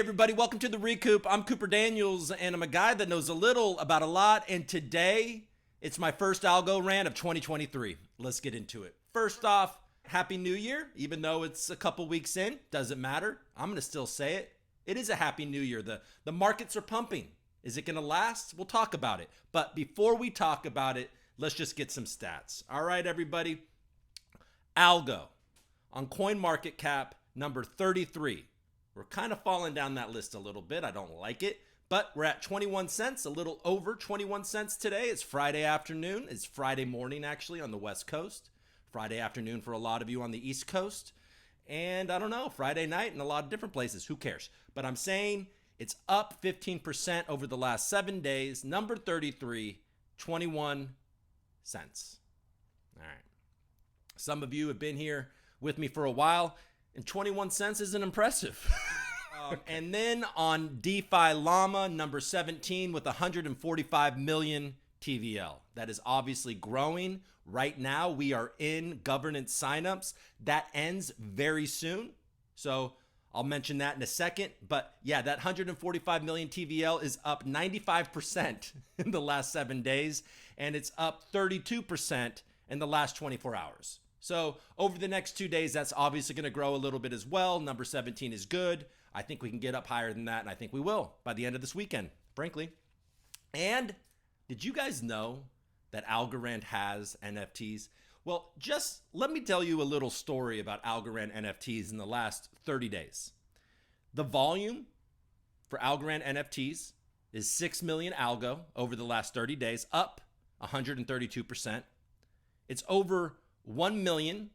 everybody, welcome to the Recoup. I'm Cooper Daniels, and I'm a guy that knows a little about a lot, and today it's my first AlgoRANT of 2023. Let's get into it. First off, Happy New Year, even though it's a couple weeks in, doesn't matter. I'm going to still say it. It is a Happy New Year. The markets are pumping. Is it going to last? We'll talk about it. But before we talk about it, let's just get some stats. All right, everybody. Algo on CoinMarketCap, number 33. We're kind of falling down that list a little bit. I don't like it, but we're at 21 cents, a little over 21 cents today. It's Friday afternoon. It's Friday morning, actually, on the West Coast. Friday afternoon for a lot of you on the East Coast. And I don't know, Friday night in a lot of different places. Who cares? But I'm saying it's up 15% over the last 7 days. Number 33, 21 cents. All right. Some of you have been here with me for a while, and 21 cents isn't impressive. And then on DeFi Llama, number 17 with 145 million TVL. That is obviously growing. Right now, we are in governance signups. That ends very soon. So I'll mention that in a second. But yeah, that 145 million TVL is up 95% in the last 7 days. And it's up 32% in the last 24 hours. So over the next 2 days, that's obviously going to grow a little bit as well. Number 17 is good. I think we can get up higher than that, and I think we will by the end of this weekend, frankly. And did you guys know that Algorand has NFTs? Well, just let me tell you a little story about Algorand NFTs in the last 30 days. The volume for Algorand NFTs is 6 million algo over the last 30 days, up 132%. It's over 1 million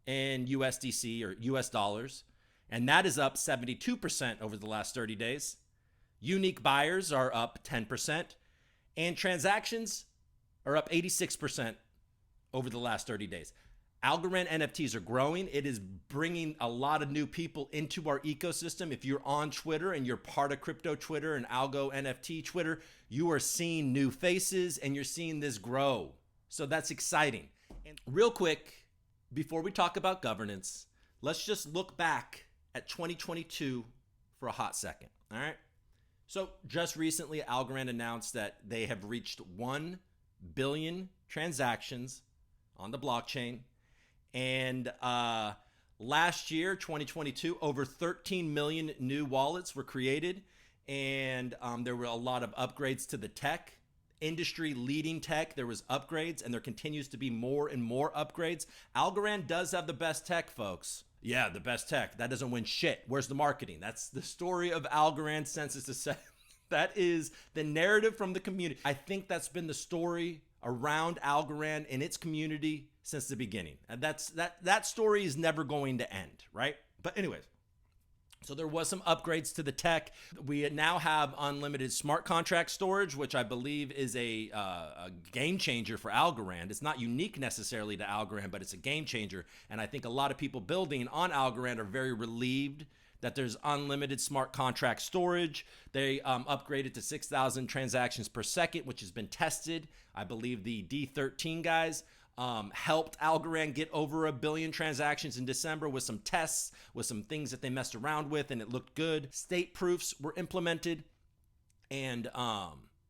in USDC or US dollars, and that is up 72% over the last 30 days. Unique buyers are up 10%, and transactions are up 86% over the last 30 days. Algorand NFTs are growing. It is bringing a lot of new people into our ecosystem. If you're on Twitter and you're part of crypto Twitter and Algo NFT Twitter, you are seeing new faces and you're seeing this grow. So that's exciting. And real quick, before we talk about governance, let's just look back at 2022 for a hot second. All right. So just recently, Algorand announced that they have reached 1 billion transactions on the blockchain. And last year, 2022, over 13 million new wallets were created. And there were a lot of upgrades to the tech. Industry leading tech. There was upgrades, and there continues to be more and more upgrades. Algorand does have the best tech, folks. Yeah, the best tech. That doesn't win shit. Where's the marketing? That's the story of Algorand census to say. That is the narrative from the community. I think that's been the story around Algorand and its community since the beginning. And that story is never going to end, right? But anyways, so there was some upgrades to the tech. We now have unlimited smart contract storage, which I believe is a game changer for Algorand. It's not unique necessarily to Algorand, but it's a game changer. And I think a lot of people building on Algorand are very relieved that there's unlimited smart contract storage. They upgraded to 6,000 transactions per second, which has been tested. I believe the D13 guys helped Algorand get over 1 billion transactions in December with some tests, with some things that they messed around with, and it looked good. State proofs were implemented, and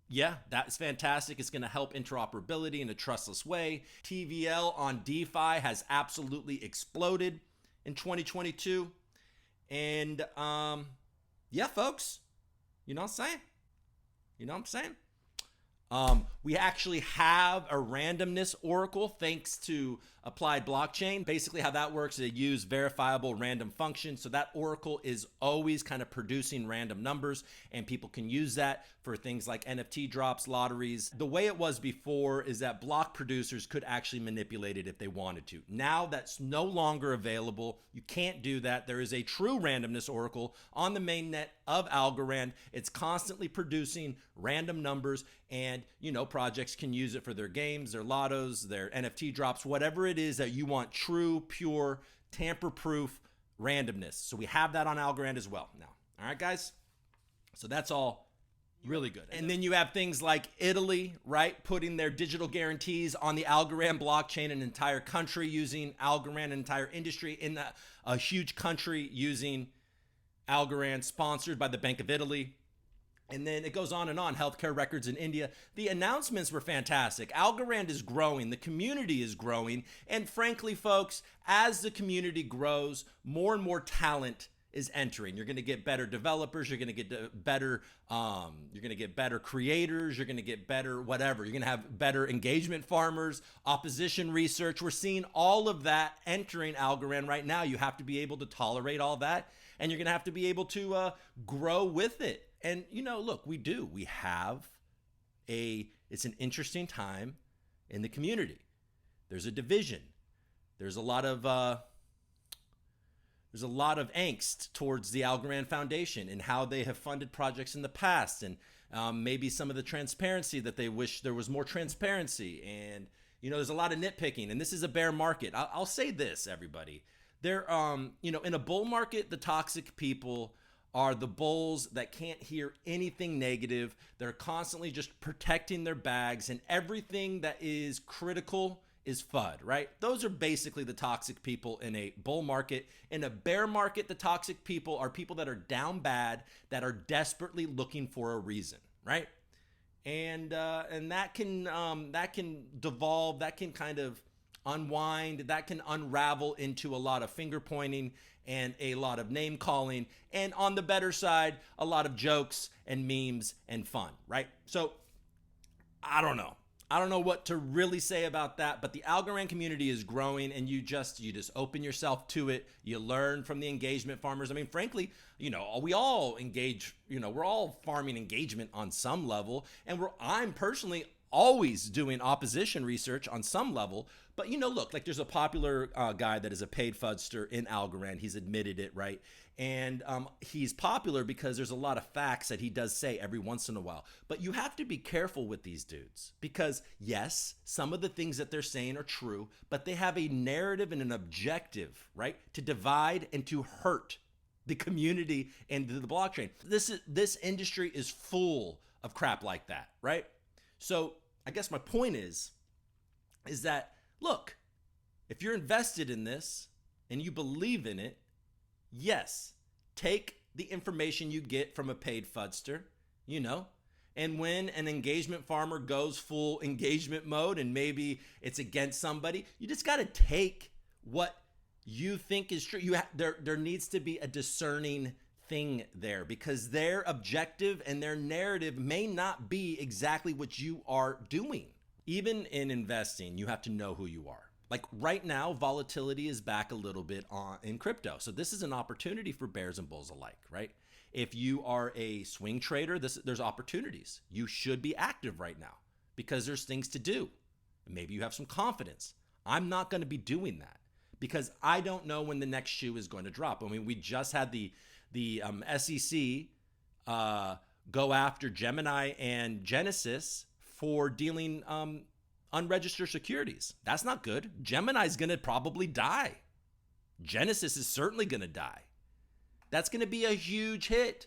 yeah, that's fantastic. It's going to help interoperability in a trustless way. TVL on DeFi has absolutely exploded in 2022, and yeah, folks, you know what I'm saying? You know what I'm saying? We actually have a randomness oracle thanks to Applied Blockchain. Basically how that works is they use verifiable random functions. So that oracle is always kind of producing random numbers, and people can use that for things like NFT drops, lotteries. The way it was before is that block producers could actually manipulate it if they wanted to. Now that's no longer available. You can't do that. There is a true randomness oracle on the mainnet of Algorand. It's constantly producing random numbers, and projects can use it for their games, their lottos, their NFT drops, whatever it is that you want. True, pure, tamper-proof randomness. So we have that on Algorand as well now. All right, guys? So that's all really good. And then you have things like Italy, right? Putting their digital guarantees on the Algorand blockchain, an entire country using Algorand, an entire industry in a huge country using Algorand, sponsored by the Bank of Italy. And then it goes on and on. Healthcare records in India. The announcements were fantastic. Algorand is growing. The community is growing. And frankly, folks, as the community grows, more and more talent is entering. You're going to get better developers. You're going to get better. You're going to get better creators. You're going to get better whatever. You're going to have better engagement farmers, opposition research. We're seeing all of that entering Algorand right now. You have to be able to tolerate all that, and you're going to have to be able to grow with it. And, look, we have it's an interesting time in the community. There's a division. There's a lot of angst towards the Algorand Foundation and how they have funded projects in the past, and maybe some of the transparency that they wish there was more transparency. And, there's a lot of nitpicking, and this is a bear market. I'll say this, everybody. There, in a bull market, the toxic people are the bulls that can't hear anything negative. They're constantly just protecting their bags, and everything that is critical is FUD, right? Those are basically the toxic people in a bull market. In a bear market, the toxic people are people that are down bad, that are desperately looking for a reason, right? And that can devolve, that can kind of unwind, that can unravel into a lot of finger pointing and a lot of name calling, and on the better side, a lot of jokes and memes and fun, right? So I don't know what to really say about that, but the Algorand community is growing, and you just open yourself to it. You learn from the engagement farmers. I mean, frankly, we all engage, we're all farming engagement on some level, and I'm personally always doing opposition research on some level. But look, like there's a popular guy that is a paid fudster in Algorand. He's admitted it, right? And he's popular because there's a lot of facts that he does say every once in a while. But you have to be careful with these dudes because, yes, some of the things that they're saying are true, but they have a narrative and an objective, right, to divide and to hurt the community and the blockchain. This industry is full of crap like that, right? So I guess my point is that, look, if you're invested in this and you believe in it, yes, take the information you get from a paid fudster, and when an engagement farmer goes full engagement mode and maybe it's against somebody, you just got to take what you think is true. There needs to be a discerning thing there, because their objective and their narrative may not be exactly what you are doing. Even in investing, you have to know who you are. Like right now, volatility is back a little bit in crypto. So this is an opportunity for bears and bulls alike, right? If you are a swing trader, there's opportunities. You should be active right now because there's things to do. Maybe you have some confidence. I'm not going to be doing that because I don't know when the next shoe is going to drop. I mean, we just had the SEC go after Gemini and Genesis for dealing unregistered securities. That's not good. Gemini's going to probably die. Genesis is certainly going to die. That's going to be a huge hit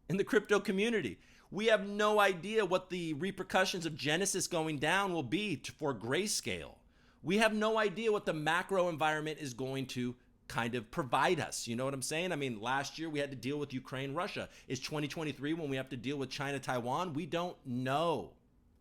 in the crypto community. We have no idea what the repercussions of Genesis going down will be for Grayscale. We have no idea what the macro environment is going to kind of provide us. You know what I'm saying? I mean, last year we had to deal with Ukraine, Russia. Is 2023 when we have to deal with China, Taiwan? We don't know.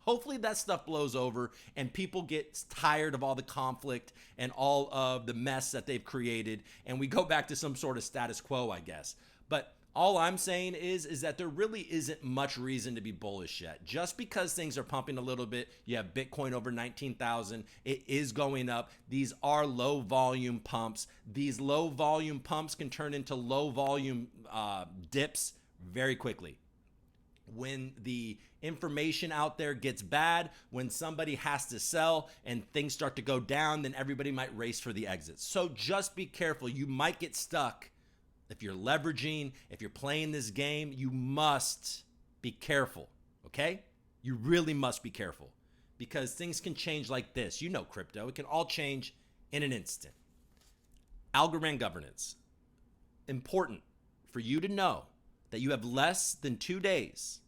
Hopefully that stuff blows over and people get tired of all the conflict and all of the mess that they've created, and we go back to some sort of status quo, I guess. But all I'm saying is that there really isn't much reason to be bullish yet. Just because things are pumping a little bit, you have Bitcoin over 19,000, it is going up. These are low volume pumps. These low volume pumps can turn into low volume dips very quickly. When the information out there gets bad, when somebody has to sell and things start to go down, then everybody might race for the exits. So just be careful. You might get stuck. If you're leveraging, if you're playing this game, you must be careful, okay? You really must be careful because things can change like this. You know crypto. It can all change in an instant. Algorand governance. Important for you to know that you have less than 2 days.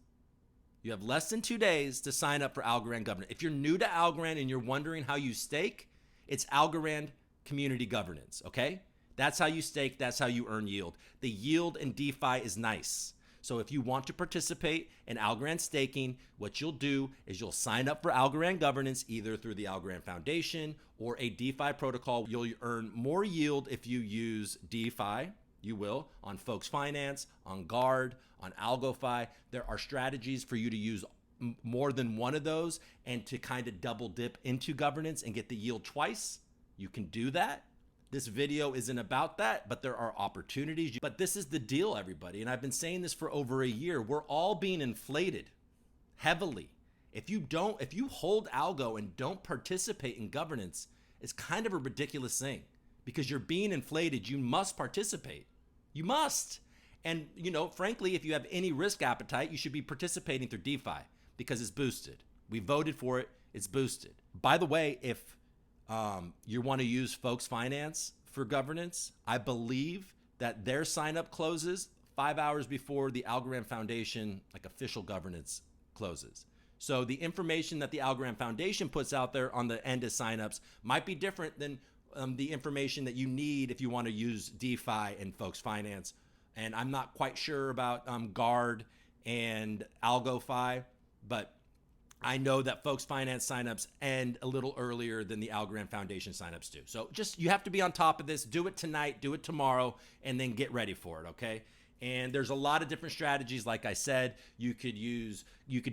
You have less than 2 days to sign up for Algorand governance. If you're new to Algorand and you're wondering how you stake, it's Algorand community governance, okay? That's how you stake. That's how you earn yield. The yield in DeFi is nice. So if you want to participate in Algorand staking, what you'll do is you'll sign up for Algorand governance either through the Algorand Foundation or a DeFi protocol. You'll earn more yield if you use DeFi. You will on Folks Finance, on Guard, on AlgoFi. There are strategies for you to use more than one of those and to kind of double dip into governance and get the yield twice. You can do that. This video isn't about that, but there are opportunities. But this is the deal, everybody. And I've been saying this for over a year. We're all being inflated heavily. If you hold algo and don't participate in governance, it's kind of a ridiculous thing because you're being inflated. You must participate. You must. And, frankly, if you have any risk appetite, you should be participating through DeFi because it's boosted. We voted for it. It's boosted. By the way, if you want to use Folks Finance for governance, I believe that their sign up closes 5 hours before the Algorand Foundation official governance closes. So the information that the Algorand Foundation puts out there on the end of signups might be different than the information that you need if you want to use DeFi and Folks Finance. And I'm not quite sure about Guard and AlgoFi, but I know that Folks Finance signups end a little earlier than the Algorand Foundation signups do. So you have to be on top of this. Do it tonight, do it tomorrow, and then get ready for it, okay? And there's a lot of different strategies. Like I said, you could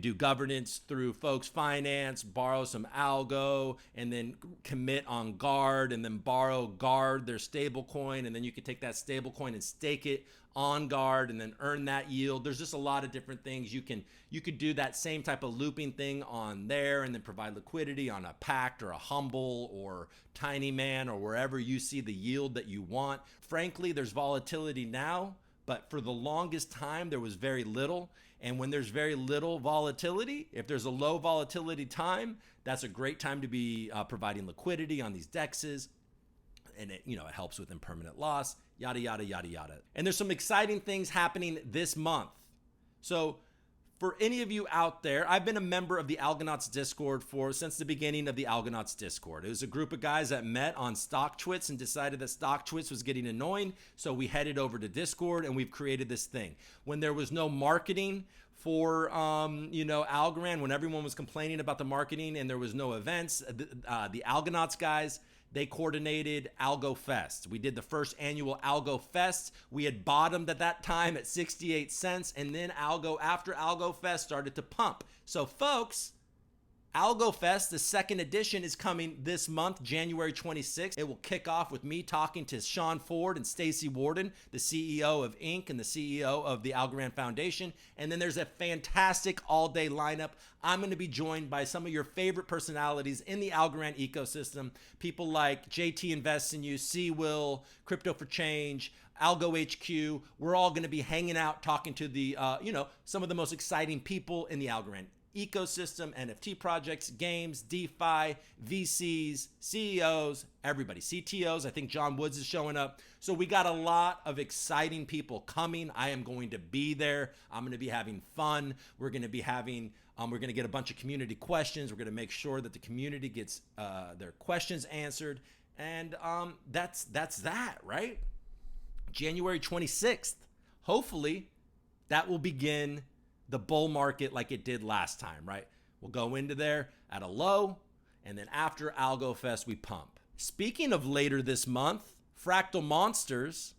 do governance through Folks Finance, borrow some algo, and then commit on Guard, and then borrow Guard, their stable coin, and then you could take that stable coin and stake it on Guard and then earn that yield. There's just a lot of different things. You could do that same type of looping thing on there and then provide liquidity on a Pact or a Humble or Tiny Man or wherever you see the yield that you want. Frankly, there's volatility now, but for the longest time, there was very little. And when there's very little volatility, if there's a low volatility time, that's a great time to be providing liquidity on these DEXs. And it helps with impermanent loss, yada, yada, yada, yada. And there's some exciting things happening this month. So for any of you out there, I've been a member of the Algonauts Discord since the beginning of the Algonauts Discord. It was a group of guys that met on StockTwits and decided that StockTwits was getting annoying. So we headed over to Discord and we've created this thing. When there was no marketing for, Algorand, when everyone was complaining about the marketing and there was no events, the Algonauts guys, they coordinated Algo Fest. We did the first annual Algo Fest. We had bottomed at that time at 68 cents. And then after Algo Fest started to pump. So folks, Algo Fest, the second edition, is coming this month, January 26th. It will kick off with me talking to Sean Ford and Stacy Warden, the CEO of Inc. and the CEO of the Algorand Foundation. And then there's a fantastic all-day lineup. I'm going to be joined by some of your favorite personalities in the Algorand ecosystem. People like JT Invests in You, C Will, Crypto for Change, Algo HQ. We're all going to be hanging out, talking to the, some of the most exciting people in the Algorand ecosystem, NFT projects, games, DeFi, VCs, CEOs, everybody, CTOs. I think John Woods is showing up. So we got a lot of exciting people coming. I am going to be there. I'm going to be having fun. We're going to be having, we're going to get a bunch of community questions. We're going to make sure that the community gets their questions answered. And that's that, right? January 26th. Hopefully that will begin the bull market like it did last time, right? We'll go into there at a low, and then after Algo Fest, we pump. Speaking of later this month, Fractal Monsters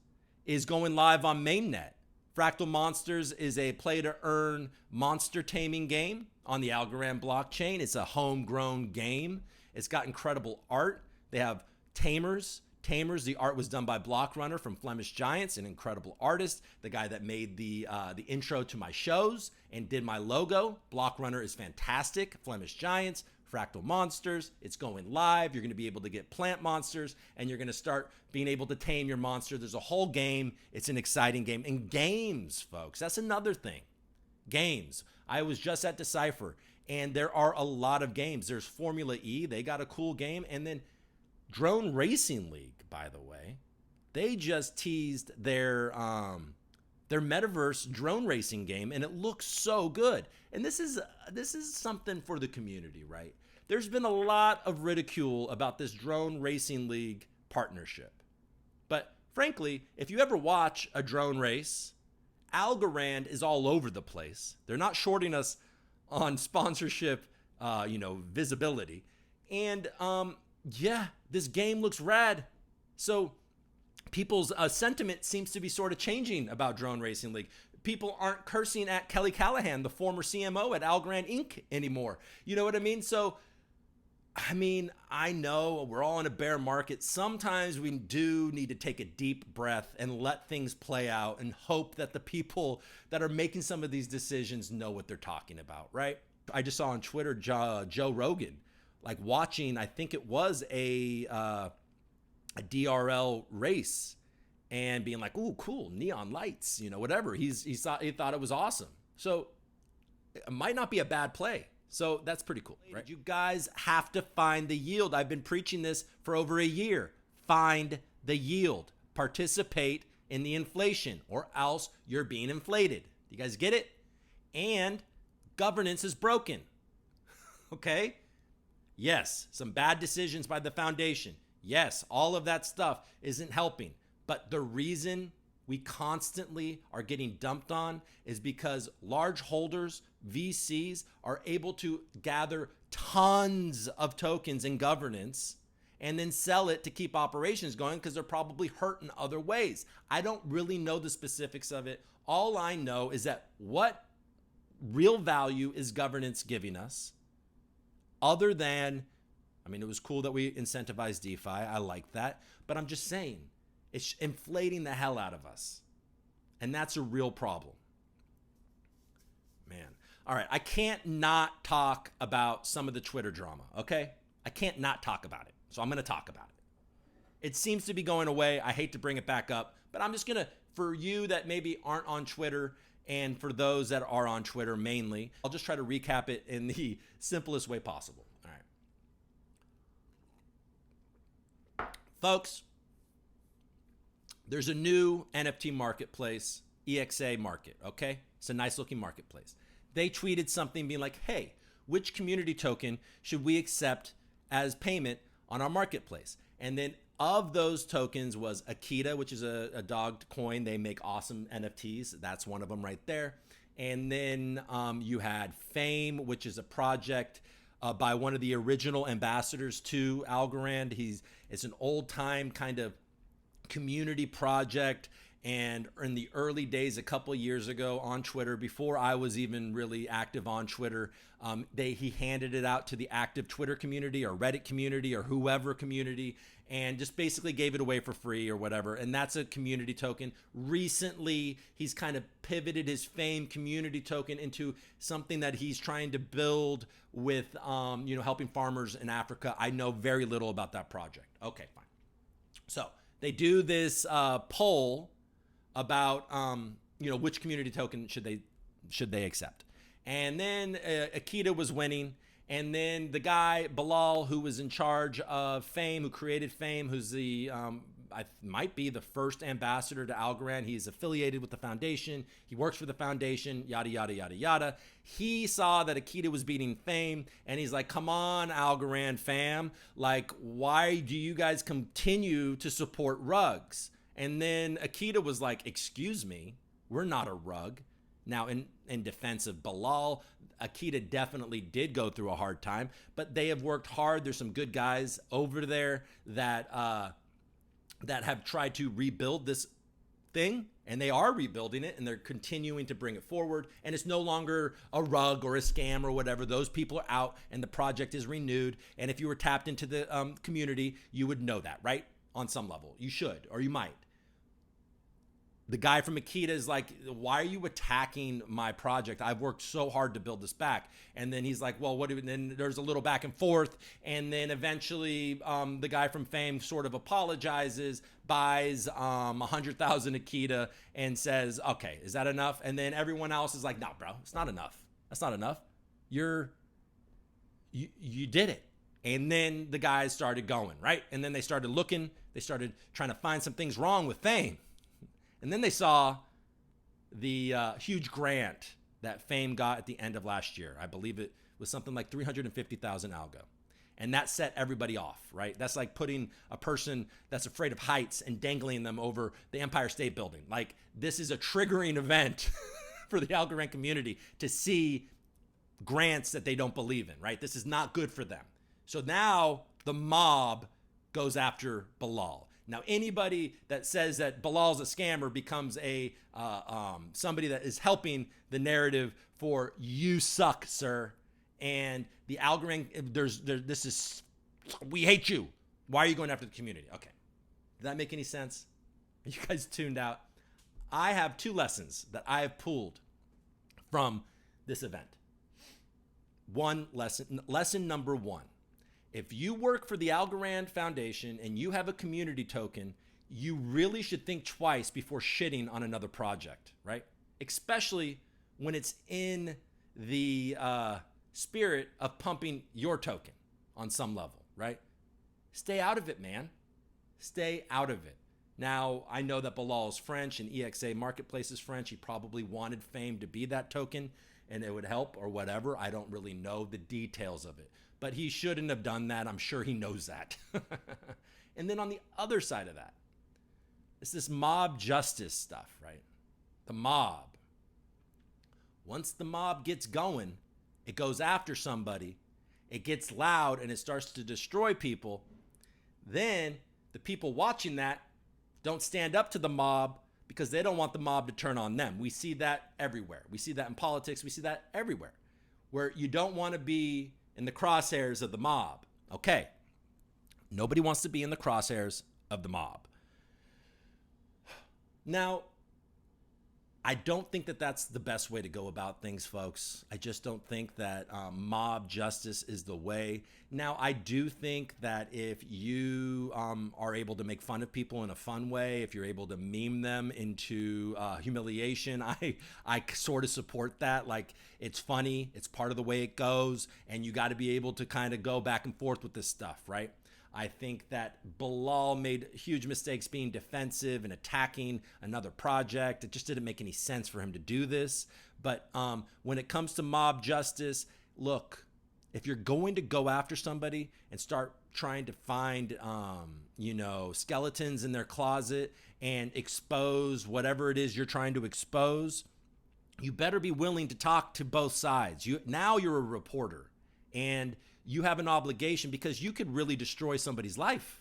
is going live on mainnet. Fractal Monsters is a play-to-earn monster taming game on the Algorand blockchain. It's a homegrown game. It's got incredible art. They have tamers. The art was done by Blockrunner from Flemish Giants, an incredible artist, the guy that made the intro to my shows and did my logo. Blockrunner is fantastic. Flemish Giants, Fractal Monsters, it's going live. You're going to be able to get plant monsters, and you're going to start being able to tame your monster. There's a whole game. It's an exciting game. And games, folks, that's another thing. Games. I was just at Decipher, and there are a lot of games. There's Formula E. They got a cool game. And then Drone Racing League, by the way, they just teased their metaverse drone racing game, and it looks so good. And this is something for the community, right? There's been a lot of ridicule about this Drone Racing League partnership, but frankly, if you ever watch a drone race, Algorand is all over the place. They're not shorting us on sponsorship, visibility. And yeah, this game looks rad. So people's sentiment seems to be sort of changing about Drone Racing League. People aren't cursing at Kelly Callahan, the former CMO at Algorand Inc. anymore. You know what I mean? So, I know we're all in a bear market. Sometimes we do need to take a deep breath and let things play out and hope that the people that are making some of these decisions know what they're talking about, right? I just saw on Twitter Joe Rogan, like watching, I think it was a DRL race and being like, "Ooh, cool, neon lights, whatever." He thought it was awesome. So it might not be a bad play. So that's pretty cool, right? You guys have to find the yield. I've been preaching this for over a year. Find the yield. Participate in the inflation, or else you're being inflated. You guys get it? And governance is broken. Okay? Yes, some bad decisions by the foundation. Yes, all of that stuff isn't helping. But the reason we constantly are getting dumped on is because large holders, VCs, are able to gather tons of tokens in governance and then sell it to keep operations going because they're probably hurt in other ways. I don't really know the specifics of it. All I know is that what real value is governance giving us, other than, it was cool that we incentivized DeFi. I like that. But I'm just saying, it's inflating the hell out of us. And that's a real problem. Man. All right. I can't not talk about some of the Twitter drama, okay? I can't not talk about it. So I'm going to talk about it. It seems to be going away. I hate to bring it back up, but I'm just going to, for you that maybe aren't on Twitter, and for those that are on Twitter mainly, I'll just try to recap it in the simplest way possible. All right. Folks, there's a new NFT marketplace, EXA market, okay? It's a nice looking marketplace. They tweeted something being like, hey, which community token should we accept as payment on our marketplace? And then of those tokens was Akita, which is a dogged coin. They make awesome NFTs. That's one of them right there. And then you had Fame, which is a project by one of the original ambassadors to Algorand. It's an old time kind of community project, and in the early days, a couple years ago on Twitter, before I was even really active on Twitter, he handed it out to the active Twitter community or Reddit community or whoever community, and just basically gave it away for free or whatever. And that's a community token. Recently, he's kind of pivoted his Fame community token into something that he's trying to build with, helping farmers in Africa. I know very little about that project. Okay, fine. So they do this poll about which community token should they accept, and then Akita was winning, and then the guy Bilal, who was in charge of Fame, who created Fame, who's the might be the first ambassador to Algorand. He's affiliated with the foundation. He works for the foundation, yada, yada, yada, yada. He saw that Akita was beating Fame, and he's like, come on, Algorand fam. Like, why do you guys continue to support rugs? And then Akita was like, excuse me, we're not a rug. Now, in defense of Bilal, Akita definitely did go through a hard time, but they have worked hard. There's some good guys over there that have tried to rebuild this thing, and they are rebuilding it, and they're continuing to bring it forward, and it's no longer a rug or a scam or whatever. Those people are out, and the project is renewed, and if you were tapped into the community, you would know that, right? On some level. You should, or you might. The guy from Akita is like, why are you attacking my project? I've worked so hard to build this back. And then he's like, well, and then there's a little back and forth. And then eventually the guy from Fame sort of apologizes, buys 100,000 Akita and says, okay, is that enough? And then everyone else is like, no, bro, it's not enough. That's not enough. You did it. And then the guys started going, right? And then they started looking. They started trying to find some things wrong with Fame. And then they saw the huge grant that Fame got at the end of last year. I believe it was something like 350,000 algo. And that set everybody off, right? That's like putting a person that's afraid of heights and dangling them over the Empire State Building. Like, this is a triggering event for the Algorand community to see grants that they don't believe in, right? This is not good for them. So now the mob goes after Bilal. Now, anybody that says that Bilal's a scammer becomes a somebody that is helping the narrative for "you suck, sir." And the Algorand, this is, we hate you. Why are you going after the community? Okay, did that make any sense? Are you guys tuned out? I have 2 lessons that I have pulled from this event. Lesson number 1. If you work for the Algorand Foundation and you have a community token, you really should think twice before shitting on another project, right? Especially when it's in the spirit of pumping your token on some level, right? Stay out of it, man. Stay out of it. Now, I know that Bilal is French and EXA Marketplace is French. He probably wanted Fame to be that token and it would help or whatever. I don't really know the details of it, but he shouldn't have done that. I'm sure he knows that. And then on the other side of that, it's this mob justice stuff, right? The mob. Once the mob gets going, it goes after somebody, it gets loud and it starts to destroy people. Then the people watching that don't stand up to the mob because they don't want the mob to turn on them. We see that everywhere. We see that in politics. We see that everywhere, where you don't want to be in the crosshairs of the mob. Okay, nobody wants to be in the crosshairs of the mob. Now, I don't think that that's the best way to go about things, folks. I just don't think that mob justice is the way. Now, I do think that if you are able to make fun of people in a fun way, if you're able to meme them into humiliation, I sort of support that. Like, it's funny, it's part of the way it goes, and you got to be able to kind of go back and forth with this stuff, right? I think that Bilal made huge mistakes being defensive and attacking another project. It just didn't make any sense for him to do this. But when it comes to mob justice, look, if you're going to go after somebody and start trying to find, skeletons in their closet and expose whatever it is you're trying to expose, you better be willing to talk to both sides. Now you're a reporter, and you have an obligation because you could really destroy somebody's life.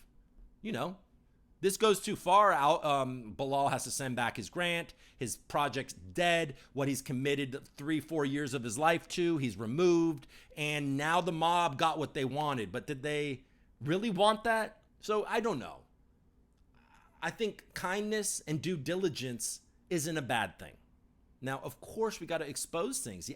This goes too far out. Bilal has to send back his grant. His project's dead. What he's committed 3-4 years of his life to, he's removed. And now the mob got what they wanted. But did they really want that? So I don't know. I think kindness and due diligence isn't a bad thing. Now, of course, we got to expose things.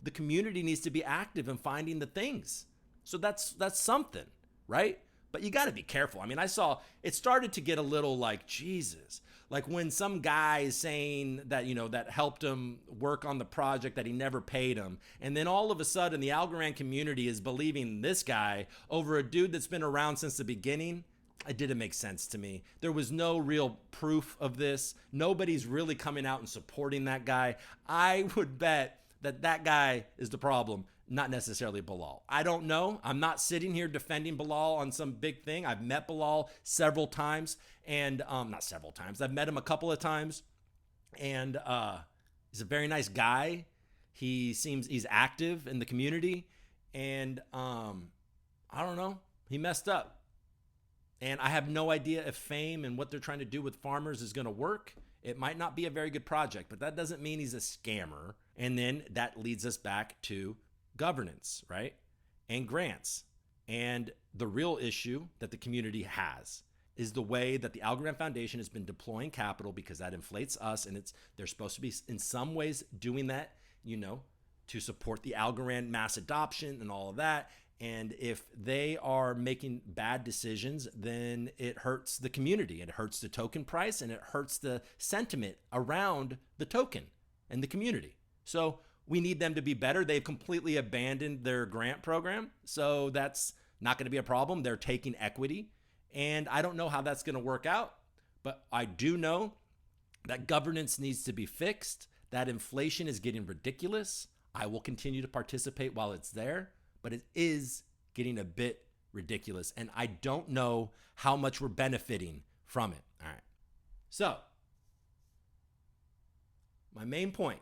The community needs to be active in finding the things. So that's something, right? But you got to be careful. I mean, I saw it started to get a little like, Jesus, like when some guy is saying that, that helped him work on the project that he never paid him. And then all of a sudden the Algorand community is believing this guy over a dude that's been around since the beginning. It didn't make sense to me. There was no real proof of this. Nobody's really coming out and supporting that guy. I would bet that guy is the problem, not necessarily Bilal. I don't know. I'm not sitting here defending Bilal on some big thing. I've met Bilal several times, and not several times. I've met him a couple of times, and he's a very nice guy. He's active in the community, and I don't know. He messed up. And I have no idea if Fame and what they're trying to do with farmers is going to work. It might not be a very good project, but that doesn't mean he's a scammer. And then that leads us back to governance, right? And grants. And the real issue that the community has is the way that the Algorand Foundation has been deploying capital, because that inflates us. And they're supposed to be in some ways doing that, to support the Algorand mass adoption and all of that. And if they are making bad decisions, then it hurts the community. It hurts the token price, and it hurts the sentiment around the token and the community. So we need them to be better. They've completely abandoned their grant program, so that's not going to be a problem. They're taking equity, and I don't know how that's going to work out, but I do know that governance needs to be fixed. That inflation is getting ridiculous. I will continue to participate while it's there. But it is getting a bit ridiculous, and I don't know how much we're benefiting from it. All right. So, my main point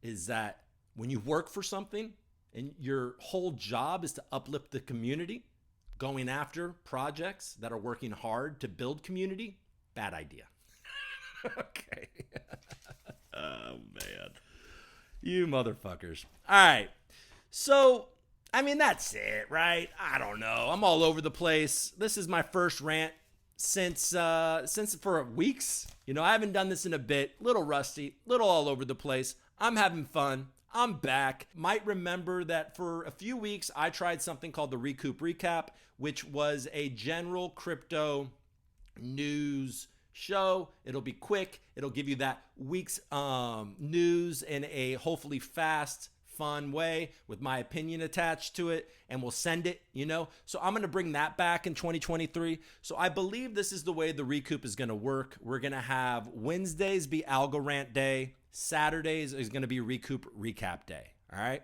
is that when you work for something and your whole job is to uplift the community, going after projects that are working hard to build community, bad idea. Okay. Oh, man. You motherfuckers. All right. So, I mean, that's it, right? I don't know. I'm all over the place. This is my first rant since for weeks. You know, I haven't done this in a bit. Little rusty, little all over the place. I'm having fun. I'm back. Might remember that for a few weeks, I tried something called the Recoop Recap, which was a general crypto news show. It'll be quick. It'll give you that week's news in a hopefully fast, fun way with my opinion attached to it, and we'll send it, you know. So I'm going to bring that back in 2023. So I believe this is the way the Recoop is going to work. We're going to have Wednesdays be AlgoRANT day. Saturdays is going to be Recoop Recap day. All right.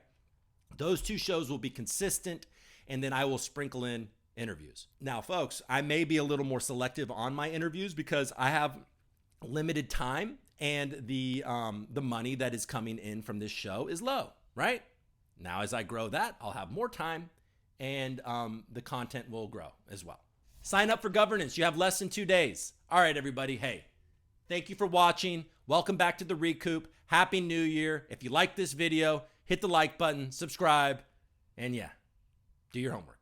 Those two shows will be consistent, and then I will sprinkle in interviews. Now, folks, I may be a little more selective on my interviews because I have limited time, and the money that is coming in from this show is low, right? Now, as I grow that, I'll have more time, and the content will grow as well. Sign up for governance. You have less than 2 days. All right, everybody. Hey, thank you for watching. Welcome back to the Recoop. Happy New Year. If you like this video, hit the like button, subscribe, and yeah, do your homework.